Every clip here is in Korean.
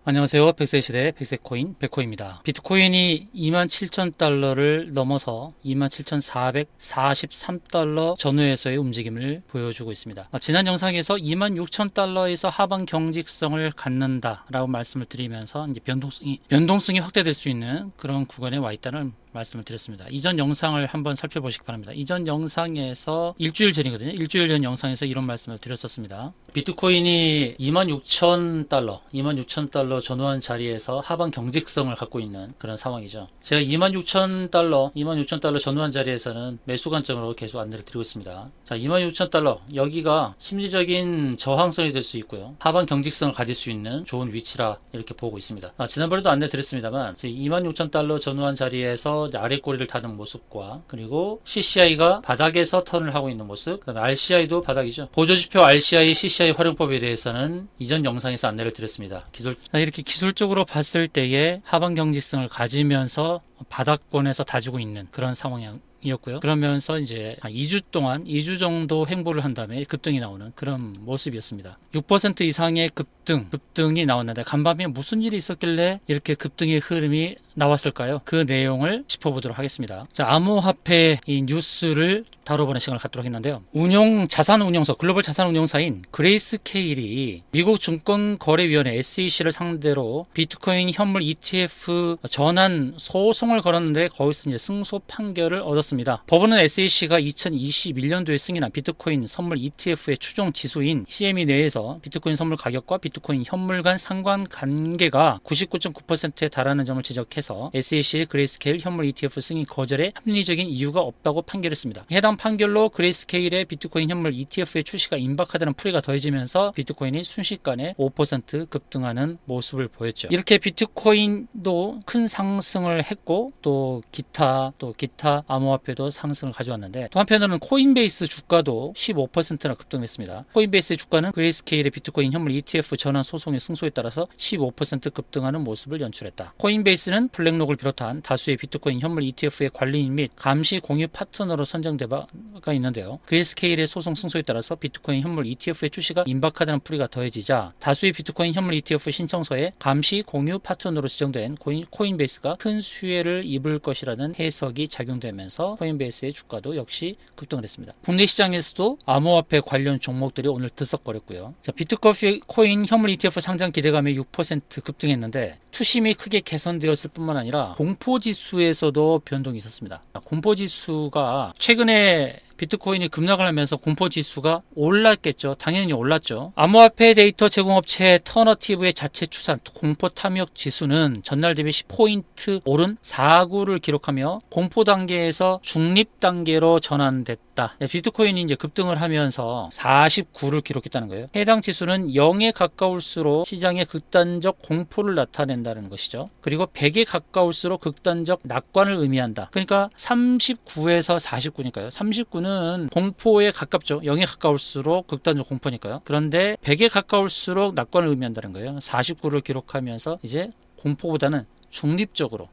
안녕하세요. 백세 시대 백세코인 백호입니다. 비트코인이 27,000달러를 넘어서 27,443달러 전후에서의 움직임을 보여주고 있습니다. 지난 영상에서 26,000달러에서 하방 경직성을 갖는다라고 말씀을 드리면서 이제 변동성이 확대될 수 있는 그런 구간에 와 있다는 말씀을 드렸습니다. 이전 영상을 한번 살펴보시기 바랍니다. 이전 영상에서 일주일 전이거든요. 일주일 전 영상에서 이런 말씀을 드렸었습니다. 비트코인이 26,000달러 전후한 자리에서 하방 경직성을 갖고 있는 그런 상황이죠. 제가 26,000달러 전후한 자리에서는 매수 관점으로 계속 안내를 드리고 있습니다. 자, 26,000달러 여기가 심리적인 저항선이 될 수 있고요. 하방 경직성을 가질 수 있는 좋은 위치라 이렇게 보고 있습니다. 지난번에도 안내 드렸습니다만 26,000달러 전후한 자리에서 아래 꼬리를 타는 모습과 그리고 CCI가 바닥에서 턴을 하고 있는 모습, 그다음에 RCI도 바닥이죠. 보조지표 RCI, CCI 활용법에 대해서는 이전 영상에서 안내를 드렸습니다. 이렇게 기술적으로 봤을 때의 하방 경직성을 가지면서 바닥권에서 다지고 있는 그런 상황이었고요. 그러면서 이제 2주 정도 횡보를 한 다음에 급등이 나오는 그런 모습이었습니다. 6% 이상의 급등이 나왔는데 간밤에 무슨 일이 있었길래 이렇게 급등의 흐름이 나왔을까요? 그 내용을 짚어보도록 하겠습니다. 자, 암호화폐 이 뉴스를 다뤄보는 시간을 갖도록 했는데요. 자산운용사, 글로벌 자산운용사인 그레이스케일이 미국 증권거래위원회 SEC를 상대로 비트코인 현물 ETF 전환 소송을 걸었는데 거기서 이제 승소 판결을 얻었습니다. 법원은 SEC가 2021년도에 승인한 비트코인 선물 ETF의 추종 지수인 CME 내에서 비트코인 선물 가격과 비트코인 현물 간 상관관계가 99.9%에 달하는 점을 지적해서 SEC의 그레이스케일 현물 ETF 승인 거절에 합리적인 이유가 없다고 판결했습니다. 해당 판결로 그레이스케일의 비트코인 현물 ETF의 출시가 임박하다는 풀이가 더해지면서 비트코인이 순식간에 5% 급등하는 모습을 보였죠. 이렇게 비트코인도 큰 상승을 했고 또 기타 암호화폐도 상승을 가져왔는데 또 한편으로는 코인베이스 주가도 15%나 급등했습니다. 코인베이스의 주가는 그레이스케일의 비트코인 현물 ETF 전환 소송의 승소에 따라서 15% 급등하는 모습을 연출했다. 코인베이스는 블랙록을 비롯한 다수의 비트코인 현물 ETF의 관리인 및 감시 공유 파트너로 선정돼 가 있는데요. 그레이스케일의 소송 승소에 따라서 비트코인 현물 ETF의 출시가 임박하다는 풀이가 더해지자 다수의 비트코인 현물 ETF 신청서에 감시 공유 파트너로 지정된 코인베이스가 큰 수혜를 입을 것이라는 해석이 작용되면서 코인베이스의 주가도 역시 급등을 했습니다. 국내 시장에서도 암호화폐 관련 종목들이 오늘 들썩거렸고요. 자, 비트코인 현물 ETF 상장 기대감이 6% 급등했는데 투심이 크게 개선되었을 뿐만 아니라 공포지수에서도 변동이 있었습니다. 공포지수가 최근에 비트코인이 급락을 하면서 공포지수가 올랐겠죠. 당연히 올랐죠. 암호화폐 데이터 제공업체 터너티브의 자체 추산 공포 탐욕 지수는 전날 대비 10포인트 오른 49를 기록하며 공포 단계에서 중립 단계로 전환됐다. 비트코인이 이제 급등을 하면서 49를 기록했다는 거예요. 해당 지수는 0에 가까울수록 시장의 극단적 공포를 나타낸다는 것이죠. 그리고 100에 가까울수록 극단적 낙관을 의미한다. 그러니까 39에서 49니까요. 39는 공포에 가깝죠. 0에 가까울수록 극단적 공포니까요. 그런데 100에 가까울수록 낙관을 의미한다는 거예요. 49를 기록하면서 이제 공포보다는 중립적으로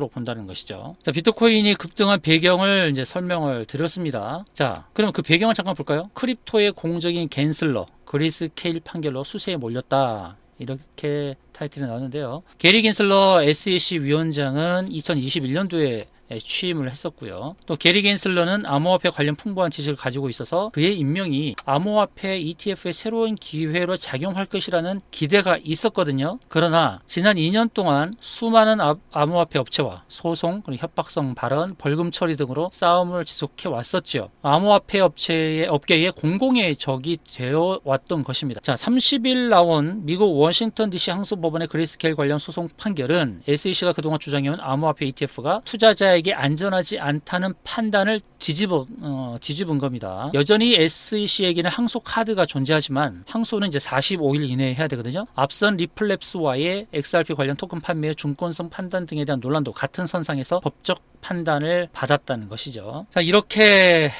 본다는 것이죠. 자, 비트코인이 급등한 배경을 이제 설명을 드렸습니다. 자, 그럼 그 배경을 잠깐 볼까요? 크립토의 공적인 갠슬러, 그레이스케일 판결로 수세에 몰렸다. 이렇게 타이틀이 나오는데요. 게리 갠슬러 SEC 위원장은 2021년도에 취임을 했었고요. 또 게리 갠슬러는 암호화폐 관련 풍부한 지식을 가지고 있어서 그의 임명이 암호화폐 ETF의 새로운 기회로 작용할 것이라는 기대가 있었거든요. 그러나 지난 2년 동안 수많은 암호화폐 업체와 소송, 그리고 협박성 발언, 벌금 처리 등으로 싸움을 지속해 왔었죠. 암호화폐 업계의 공공의 적이 되어 왔던 것입니다. 자, 30일 나온 미국 워싱턴 DC 항소법원의 그레이스케일 관련 소송 판결은 SEC가 그동안 주장해온 암호화폐 ETF가 투자자에게 안전하지 않다는 판단을 뒤집은 겁니다. 여전히 SEC에게는 항소 카드가 존재하지만 항소는 이제 45일 이내에 해야 되거든요. 앞선 리플랩스와의 XRP 관련 토큰 판매의 중권성 판단 등에 대한 논란도 같은 선상에서 법적 판단을 받았다는 것이죠. 자, 이렇게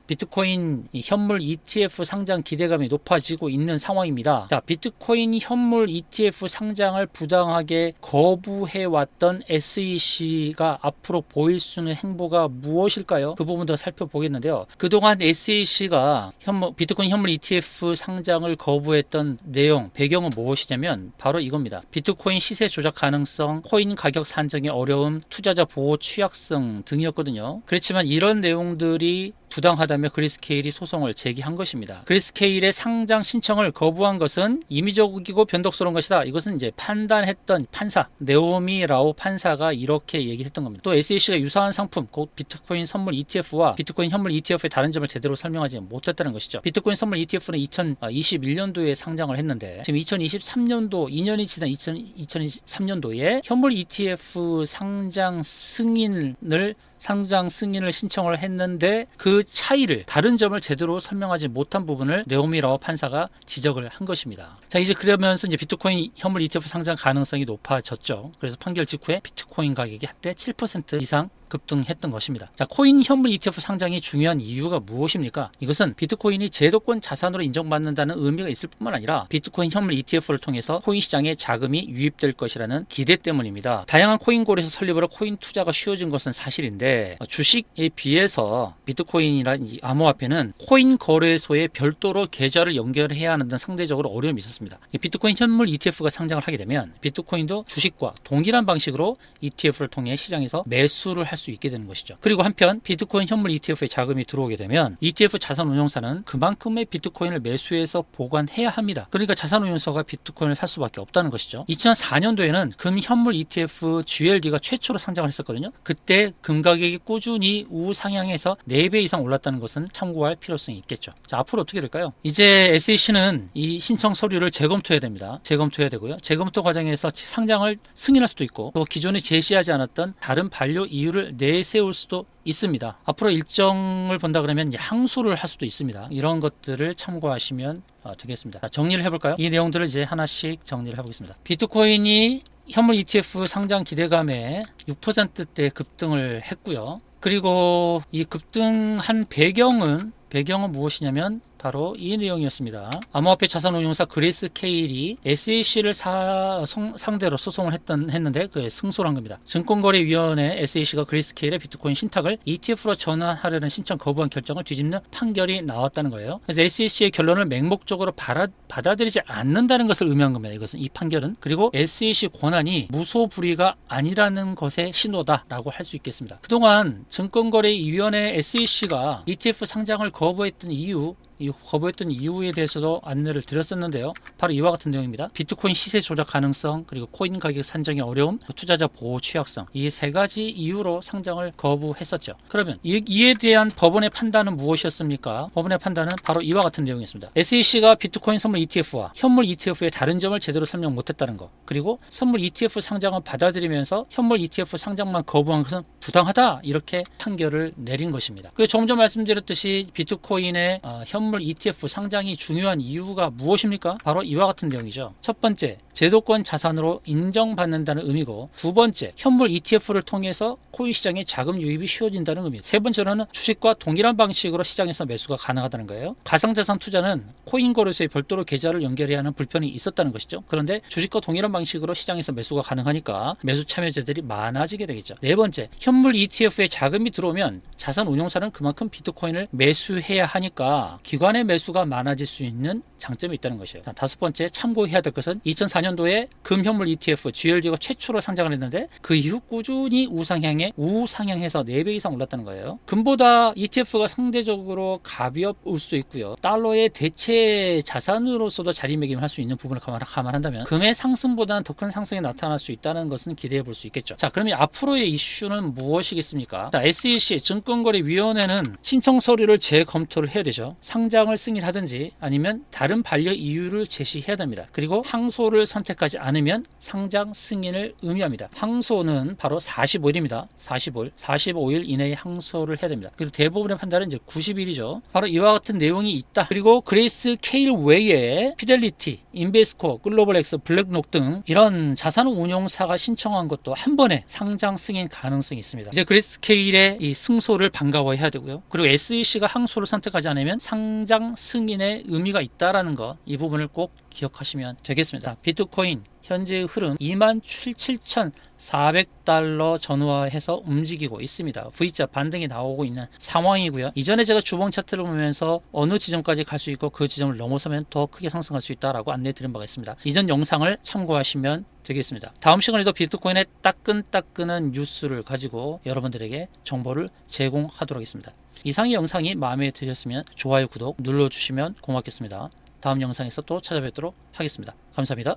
비트코인 현물 ETF 상장 기대감이 높아지고 있는 상황입니다. 자, 비트코인 현물 ETF 상장을 부당하게 거부해왔던 SEC가 앞으로 보일 수 있는 행보가 무엇일까요? 그 부분도 살펴보겠는데요. 그동안 SEC가 비트코인 현물 ETF 상장을 거부했던 내용, 배경은 무엇이냐면 바로 이겁니다. 비트코인 시세 조작 가능성, 코인 가격 산정의 어려움, 투자자 보호 취약성 등이었거든요. 그렇지만 이런 내용들이 부당하다며 그리스케일이 소송을 제기한 것입니다. 그리스케일의 상장 신청을 거부한 것은 임의적이고 변덕스러운 것이다. 이것은 이제 판단했던 판사 네오미 라오 판사가 이렇게 얘기했던 겁니다. 또 SEC가 유사한 상품, 곧 비트코인 선물 ETF와 비트코인 현물 ETF의 다른 점을 제대로 설명하지 못했다는 것이죠. 비트코인 선물 ETF는 2021년도에 상장을 했는데 지금 2023년도 2년이 지난 2023년도에 현물 ETF 상장 승인을 신청을 했는데 그 차이를 다른 점을 제대로 설명하지 못한 부분을 네오미 라오 판사가 지적을 한 것입니다. 자, 이제 그러면서 이제 비트코인 현물 ETF 상장 가능성이 높아졌죠. 그래서 판결 직후에 비트코인 가격이 한때 7% 이상 급등했던 것입니다. 자, 코인 현물 ETF 상장이 중요한 이유가 무엇입니까? 이것은 비트코인이 제도권 자산으로 인정받는다는 의미가 있을 뿐만 아니라 비트코인 현물 ETF를 통해서 코인 시장에 자금이 유입될 것이라는 기대 때문입니다. 다양한 코인골에서 설립으로 코인 투자가 쉬워진 것은 사실인데 주식에 비해서 비트코인이란 암호화폐는 코인 거래소에 별도로 계좌를 연결해야 하는 등 상대적으로 어려움이 있었습니다. 비트코인 현물 ETF가 상장을 하게 되면 비트코인도 주식과 동일한 방식으로 ETF를 통해 시장에서 매수를 할 수 있게 되는 것이죠. 그리고 한편 비트코인 현물 ETF에 자금이 들어오게 되면 ETF 자산운용사는 그만큼의 비트코인을 매수해서 보관해야 합니다. 그러니까 자산운용사가 비트코인을 살 수밖에 없다는 것이죠. 2004년도에는 금 현물 ETF GLD가 최초로 상장을 했었거든요. 그때 금 가격이 꾸준히 우상향해서 4배 이상 올랐다는 것은 참고할 필요성이 있겠죠. 자, 앞으로 어떻게 될까요? 이제 SEC는 이 신청 서류를 재검토해야 됩니다. 재검토해야 되고요. 재검토 과정에서 상장을 승인할 수도 있고 또 기존에 제시하지 않았던 다른 반려 이유를 내세울 수도 있습니다. 앞으로 일정을 본다 그러면 항소를 할 수도 있습니다. 이런 것들을 참고하시면 되겠습니다. 자, 정리를 해볼까요? 이 내용들을 이제 하나씩 정리를 해보겠습니다. 비트코인이 현물 ETF 상장 기대감에 6%대 급등을 했고요. 그리고 이 급등한 배경은 무엇이냐면 바로 이 내용이었습니다. 암호화폐 자산운용사 그레이스케일이 SEC를 상대로 소송을 했는데 그에 승소를 한 겁니다. 증권거래위원회 SEC가 그레이스케일의 비트코인 신탁을 ETF로 전환하려는 신청 거부한 결정을 뒤집는 판결이 나왔다는 거예요. 그래서 SEC의 결론을 맹목적으로 받아들이지 않는다는 것을 의미한 겁니다. 이것은 이 판결은. 그리고 SEC 권한이 무소불위가 아니라는 것의 신호다라고 할 수 있겠습니다. 그동안 증권거래위원회 SEC가 ETF 상장을 거부했던 이유에 대해서도 안내를 드렸었는데요. 바로 이와 같은 내용입니다. 비트코인 시세 조작 가능성, 그리고 코인 가격 산정의 어려움, 투자자 보호 취약성, 이 세 가지 이유로 상장을 거부했었죠. 그러면 이에 대한 법원의 판단은 무엇이었습니까? 법원의 판단은 바로 이와 같은 내용이었습니다. SEC가 비트코인 선물 ETF와 현물 ETF의 다른 점을 제대로 설명 못했다는 것, 그리고 선물 ETF 상장을 받아들이면서 현물 ETF 상장만 거부한 것은 부당하다, 이렇게 판결을 내린 것입니다. 그리고 조금 전 말씀드렸듯이 비트코인의 현물 ETF 상장이 중요한 이유가 무엇입니까? 바로 이와 같은 내용이죠. 첫 번째, 제도권 자산으로 인정받는다는 의미고, 두 번째, 현물 ETF를 통해서 코인 시장에 자금 유입이 쉬워진다는 의미. 세 번째로는 주식과 동일한 방식으로 시장에서 매수가 가능하다는 거예요. 가상자산 투자는 코인 거래소에 별도로 계좌를 연결해야 하는 불편이 있었다는 것이죠. 그런데 주식과 동일한 방식으로 시장에서 매수가 가능하니까 매수 참여자들이 많아지게 되겠죠. 네 번째, 현물 ETF에 자금이 들어오면 자산 운용사는 그만큼 비트코인을 매수해야 하니까 기관의 매수가 많아질 수 있는 장점이 있다는 것이에요. 다섯 번째, 참고해야 될 것은 2004년도에 금현물 ETF GLD가 최초로 상장을 했는데 그 이후 꾸준히 우상향해서 4배 이상 올랐다는 거예요. 금보다 ETF가 상대적으로 가벼울 수도 있고요. 달러의 대체 자산으로서도 자리매김을 할 수 있는 부분을 감안한다면 금의 상승보다는 더 큰 상승이 나타날 수 있다는 것은 기대해 볼 수 있겠죠. 자, 그러면 앞으로의 이슈는 무엇이겠습니까? 자, SEC 증권거래위원회는 신청 서류를 재검토를 해야 되죠. 상장을 승인하든지 아니면 다른 반려 이유를 제시해야 됩니다. 그리고 항소를 선택하지 않으면 상장 승인을 의미합니다. 항소는 바로 45일입니다. 45일 이내에 항소를 해야 됩니다. 그리고 대부분의 판단은 이제 90일이죠. 바로 이와 같은 내용이 있다. 그리고 그레이스 케일 외에 피델리티, 인베스코, 글로벌엑스, 블랙록 등 이런 자산운용사가 신청한 것도 한 번에 상장 승인 가능성이 있습니다. 이제 그레이스 케일의 이 승소를 반가워해야 되고요. 그리고 SEC가 항소를 선택하지 않으면 상장 승인의 의미가 있다라는 것, 이 부분을 꼭 기억하시면 되겠습니다. 비트코인 현재의 흐름 27,400달러 전후화해서 움직이고 있습니다. V자 반등이 나오고 있는 상황이고요. 이전에 제가 주봉 차트를 보면서 어느 지점까지 갈 수 있고 그 지점을 넘어서면 더 크게 상승할 수 있다라고 안내해 드린 바가 있습니다. 이전 영상을 참고하시면 되겠습니다. 다음 시간에도 비트코인의 따끈따끈한 뉴스를 가지고 여러분들에게 정보를 제공하도록 하겠습니다. 이상의 영상이 마음에 드셨으면 좋아요, 구독 눌러주시면 고맙겠습니다. 다음 영상에서 또 찾아뵙도록 하겠습니다. 감사합니다.